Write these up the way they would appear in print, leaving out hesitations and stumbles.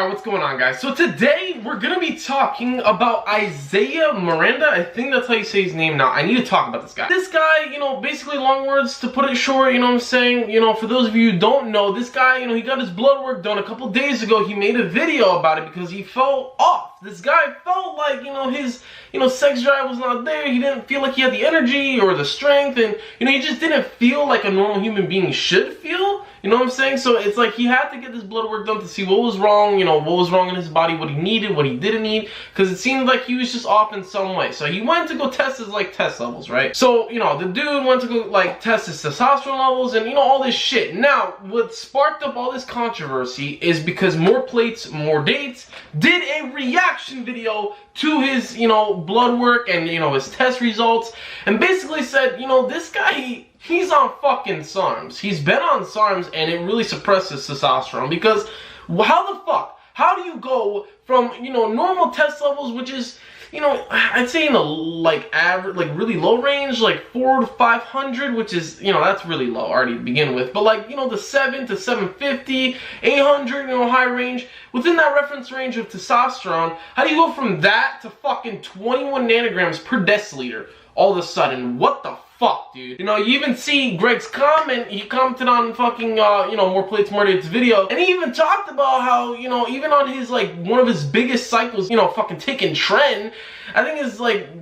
Alright, what's going on, guys? So today we're gonna be talking about Isaiah Miranda. I think that's how you say his name now. I need to talk about this guy. This guy, you know, basically, long words to put it short, you know what I'm saying? You know, for those of you who don't know, this guy, you know, he got his blood work done a couple days ago. He made a video about it because he felt off. This guy felt like, you know, his, sex drive was not there. He didn't feel like he had the energy or the strength, and, he just didn't feel like a normal human being should feel. You know what I'm saying? So it's like he had to get this blood work done to see what was wrong, what was wrong in his body, what he needed, what he didn't need, because it seemed like he was just off in some way. So he went to go test his, test levels, right? So, the dude went to go, test his testosterone levels and, all this shit. Now, what sparked up all this controversy is because More Plates, More Dates did a reaction video to his, blood work and, his test results, and basically said, this guy, he's on fucking Sarms. He's been on Sarms, and it really suppresses testosterone, because how the fuck? How do you go from, normal test levels, which is, I'd say in the, average, really low range, 400 to 500, which is, that's really low already to begin with, but, the 7 to 750, 800, high range, within that reference range of testosterone, how do you go from that to fucking 21 nanograms per deciliter all of a sudden? What the fuck, dude? You even see Greg's comment. He commented on fucking, More Plates, More Dates video, and he even talked about how, even on his, one of his biggest cycles, fucking taking trend, I think his,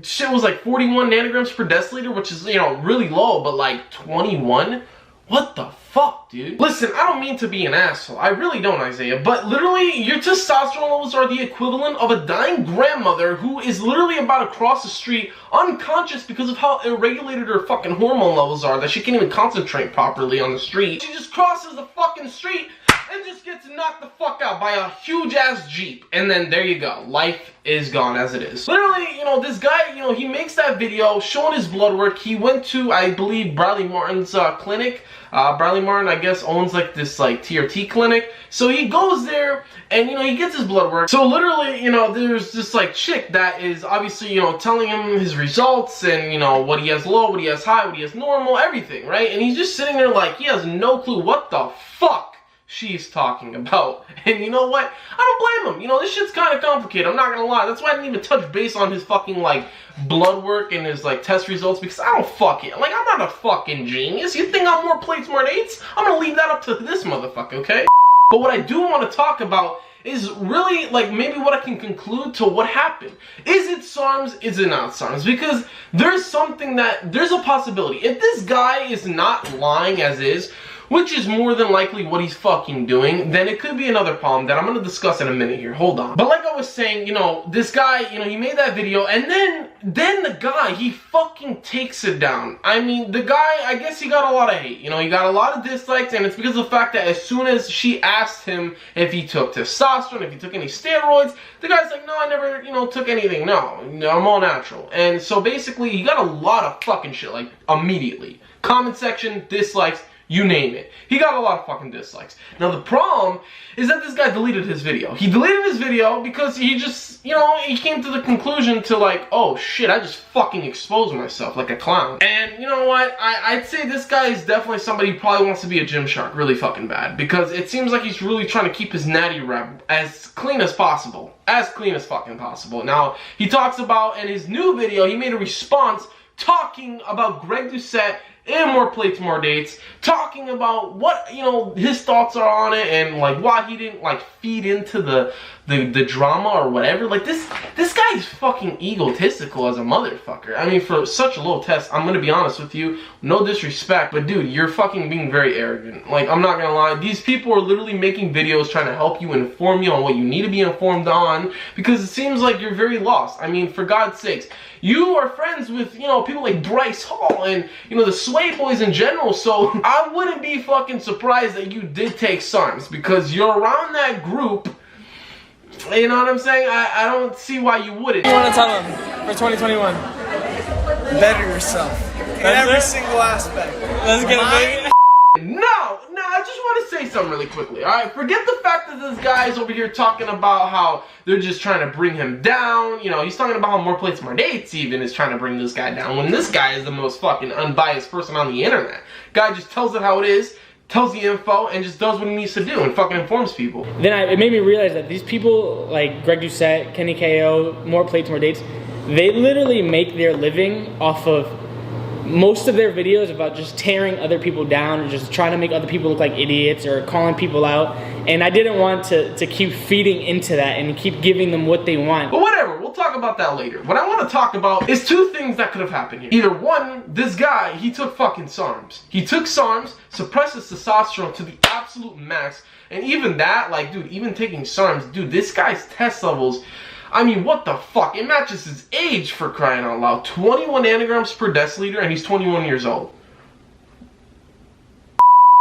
shit was, 41 nanograms per deciliter, which is, really low, but, 21? What the fuck, dude? Listen, I don't mean to be an asshole. I really don't, Isaiah. But literally, your testosterone levels are the equivalent of a dying grandmother who is literally about to cross the street unconscious because of how irregulated her fucking hormone levels are, that she can't even concentrate properly on the street. She just crosses the fucking street and just gets knocked the fuck out by a huge-ass Jeep. And then there you go. Life is gone as it is. Literally, this guy, he makes that video showing his blood work. He went to, I believe, Bradley Martin's clinic. Bradley Martin, I guess, owns this TRT clinic. So he goes there and, he gets his blood work. So literally, there's this chick that is obviously, telling him his results and, what he has low, what he has high, what he has normal, everything, right? And he's just sitting there he has no clue what the fuck she's talking about. And you know what? I don't blame him. This shit's kind of complicated. I'm not gonna lie. That's why I didn't even touch base on his fucking, blood work and his, test results, because I don't fucking, I'm not a fucking genius. You think I'm More Plates, More Dates? I'm gonna leave that up to this motherfucker, okay? But what I do want to talk about is really, maybe what I can conclude to what happened. Is it Sarms? Is it not Sarms? Because there's a possibility. If this guy is not lying as is, which is more than likely what he's fucking doing, then it could be another problem that I'm going to discuss in a minute here. Hold on. But like I was saying, this guy, he made that video, and then the guy, he fucking takes it down. I mean, the guy, I guess he got a lot of hate. He got a lot of dislikes, and it's because of the fact that as soon as she asked him if he took testosterone, if he took any steroids, the guy's like, no, I never, took anything. No, I'm all natural. And so basically, he got a lot of fucking shit, immediately. Comment section, dislikes, you name it. He got a lot of fucking dislikes. Now the problem is that this guy deleted his video. He deleted his video because he just, he came to the conclusion to oh shit, I just fucking exposed myself like a clown. And you know what? I'd say this guy is definitely somebody who probably wants to be a Gymshark really fucking bad, because it seems like he's really trying to keep his natty rep as clean as possible. As clean as fucking possible. Now, he talks about, in his new video, he made a response talking about Greg Doucette and More Plates, More Dates, talking about what, his thoughts are on it, and, why he didn't, feed into the drama or whatever. This guy's fucking egotistical as a motherfucker. I mean, for such a low test, I'm gonna be honest with you, no disrespect, but dude, you're fucking being very arrogant. I'm not gonna lie, these people are literally making videos trying to help you, inform you on what you need to be informed on, because it seems like you're very lost. I mean, for God's sakes, you are friends with, people like Bryce Hall and, the Sway Boys in general, so I wouldn't be fucking surprised that you did take Sarms, because you're around that group. You know what I'm saying? I don't see why you wouldn't. What do you want to tell them for 2021? Better yourself. In every single aspect. Let's get it, baby. No, I just want to say something really quickly, alright? Forget the fact that this guy is over here talking about how they're just trying to bring him down. He's talking about how More Plates, More Dates even is trying to bring this guy down, when this guy is the most fucking unbiased person on the internet. Guy just tells it how it is, tells the info, and just does what he needs to do and fucking informs people. Then it made me realize that these people like Greg Doucette, Kenny KO, More Plates, More Dates, they literally make their living off of most of their videos about just tearing other people down or just trying to make other people look like idiots or calling people out. And I didn't want to keep feeding into that and keep giving them what they want. But whatever, we'll talk about that later. What I want to talk about is two things that could have happened here. Either one, this guy, he took fucking Sarms. He took Sarms, suppressed his testosterone to the absolute max. And even that, like, dude, even taking Sarms, dude, this guy's test levels, I mean, what the fuck? It matches his age, for crying out loud. 21 nanograms per deciliter, and he's 21 years old.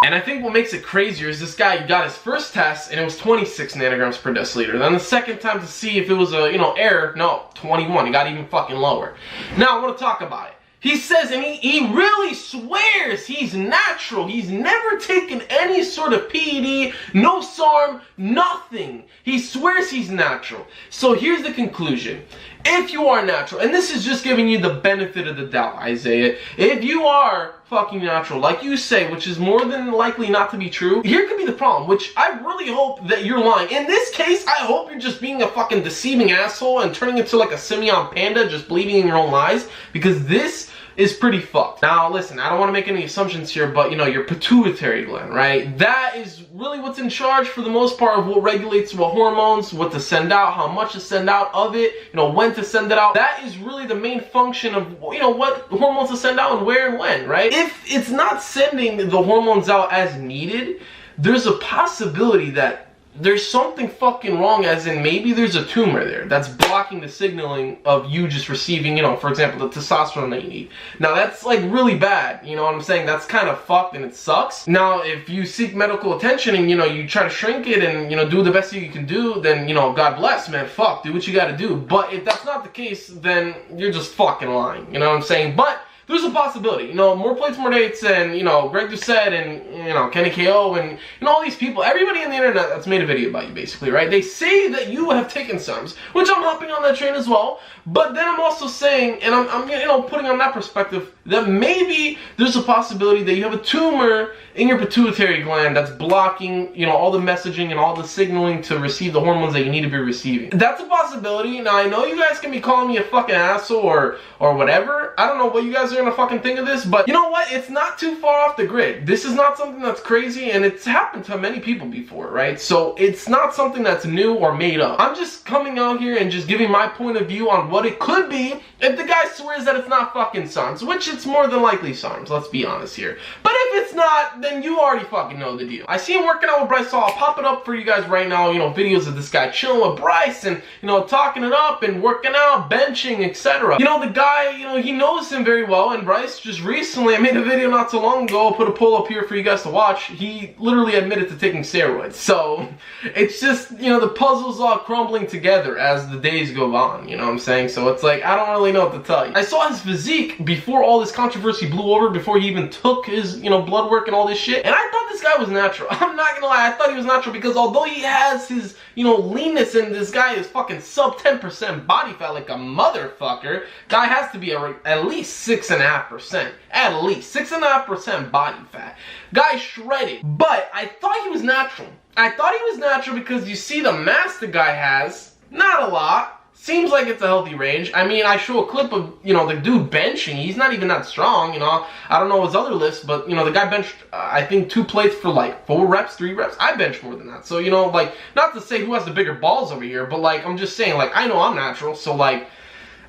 And I think what makes it crazier is this guy got his first test, and it was 26 nanograms per deciliter. Then the second time to see if it was a, error, no, 21. It got even fucking lower. Now, I want to talk about it. He says, and he really swears he's natural. He's never taken any sort of PED, no SARM, nothing. He swears he's natural. So here's the conclusion. If you are natural, and this is just giving you the benefit of the doubt, Isaiah, if you are fucking natural, like you say, which is more than likely not to be true, here could be the problem, which I really hope that you're lying. In this case, I hope you're just being a fucking deceiving asshole and turning into like a simian panda, just believing in your own lies, because this is pretty fucked. Now listen, I don't want to make any assumptions here, but your pituitary gland, right? That is really what's in charge for the most part of what regulates what hormones, what to send out, how much to send out of it, when to send it out. That is really the main function of, what hormones to send out and where and when, right? If it's not sending the hormones out as needed, there's a possibility that there's something fucking wrong, as in maybe there's a tumor there that's blocking the signaling of you just receiving, for example, the testosterone that you need. Now that's like really bad, you know what I'm saying? That's kind of fucked and it sucks. Now if you seek medical attention and you try to shrink it and do the best you can do, then God bless, man, fuck, do what you gotta do. But if that's not the case, then you're just fucking lying, you know what I'm saying? But there's a possibility, More Plates, More Dates, and, Greg Doucette, and, Kenny KO, and, all these people, everybody on the internet that's made a video about you, basically, right? They say that you have taken Sarms, which I'm hopping on that train as well, but then I'm also saying, and I'm putting on that perspective, that maybe there's a possibility that you have a tumor in your pituitary gland that's blocking, all the messaging and all the signaling to receive the hormones that you need to be receiving. That's a possibility. Now, I know you guys can be calling me a fucking asshole or whatever. I don't know what you guys are gonna fucking think of this, but you know what? It's not too far off the grid. This is not something that's crazy, and it's happened to many people before, right? So it's not something that's new or made up. I'm just coming out here and just giving my point of view on what it could be if the guy swears that it's not fucking Sarms, which it's more than likely Sarms, let's be honest here. But if it's not, then you already fucking know the deal. I see him working out with Bryce, so I'll pop it up for you guys right now, videos of this guy chilling with Bryce and, talking it up and working out, benching, etc. The guy, he knows him very well, and Bryce just recently, I made a video not so long ago, I'll put a poll up here for you guys to watch, he literally admitted to taking steroids. So, it's just, the puzzle's all crumbling together as the days go on, you know what I'm saying? So it's like, I don't really know what to tell you. I saw his physique before all this controversy blew over, before he even took his, blood work and all this shit, and I thought this guy was natural. I'm not gonna lie, I thought he was natural because although he has his, leanness, and this guy is fucking sub 10% body fat like a motherfucker, guy has to be at least 6.5%. At least 6.5% body fat. Guy shredded. But I thought he was natural. I thought he was natural because you see the mass the guy has, not a lot. Seems like it's a healthy range. I mean, I show a clip of, the dude benching. He's not even that strong, I don't know his other lifts, but, the guy benched, I think 2 plates for, like, 4 reps, 3 reps. I bench more than that. So, like, not to say who has the bigger balls over here, but, like, I'm just saying, like, I know I'm natural, so, like,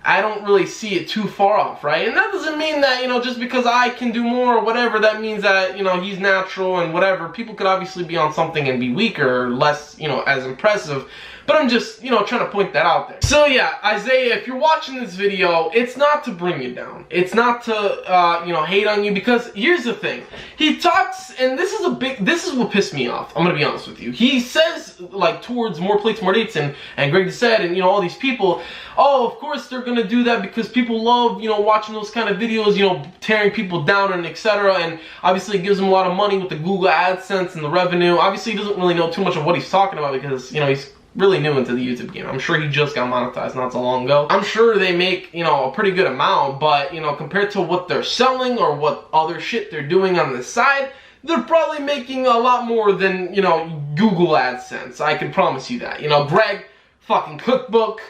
I don't really see it too far off, right? And that doesn't mean that, just because I can do more or whatever, that means that, he's natural and whatever. People could obviously be on something and be weaker or less, as impressive. But I'm just, trying to point that out there. So yeah, Isaiah, if you're watching this video, it's not to bring you down. It's not to, hate on you, because here's the thing. He talks, and this is what pissed me off. I'm gonna be honest with you. He says, like, towards More Plates, More Dates and Greg Doucette and, all these people, oh, of course they're gonna do that because people love, watching those kind of videos, tearing people down and etc. And obviously it gives them a lot of money with the Google AdSense and the revenue. Obviously he doesn't really know too much of what he's talking about because, he's really new into the YouTube game. I'm sure he just got monetized not so long ago. I'm sure they make, a pretty good amount, but, compared to what they're selling or what other shit they're doing on the side, they're probably making a lot more than, you know, Google AdSense. I can promise you that. You know, Greg, fucking cookbook,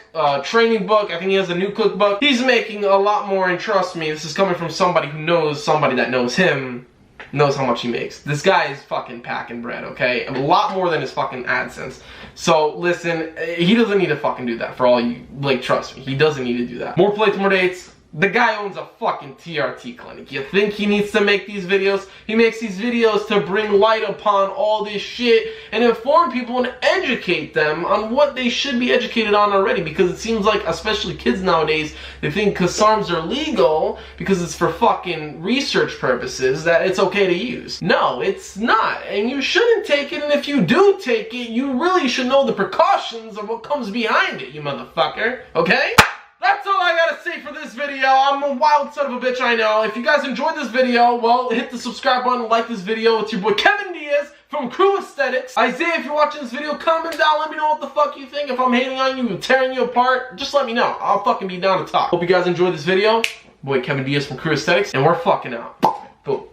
training book, I think he has a new cookbook. He's making a lot more, and trust me, this is coming from somebody who knows somebody that knows him, knows how much he makes. This guy is fucking packing bread, okay? A lot more than his fucking AdSense. So, listen, he doesn't need to fucking do that for all you, like, trust me, he doesn't need to do that. More plates, more dates. The guy owns a fucking TRT clinic. You think he needs to make these videos? He makes these videos to bring light upon all this shit and inform people and educate them on what they should be educated on already, because it seems like, especially kids nowadays, they think because Sarms are legal, because it's for fucking research purposes, that it's okay to use. No, it's not. And you shouldn't take it, and if you do take it, you really should know the precautions of what comes behind it, you motherfucker. Okay? That's all I gotta say for this video. I'm a wild son of a bitch, I know. If you guys enjoyed this video, well, hit the subscribe button, like this video. It's your boy Kevin Diaz from Crew Aesthetics. Isaiah, if you're watching this video, comment down, let me know what the fuck you think. If I'm hating on you, tearing you apart, just let me know. I'll fucking be down to talk. Hope you guys enjoyed this video. Boy Kevin Diaz from Crew Aesthetics, and we're fucking out. Boom.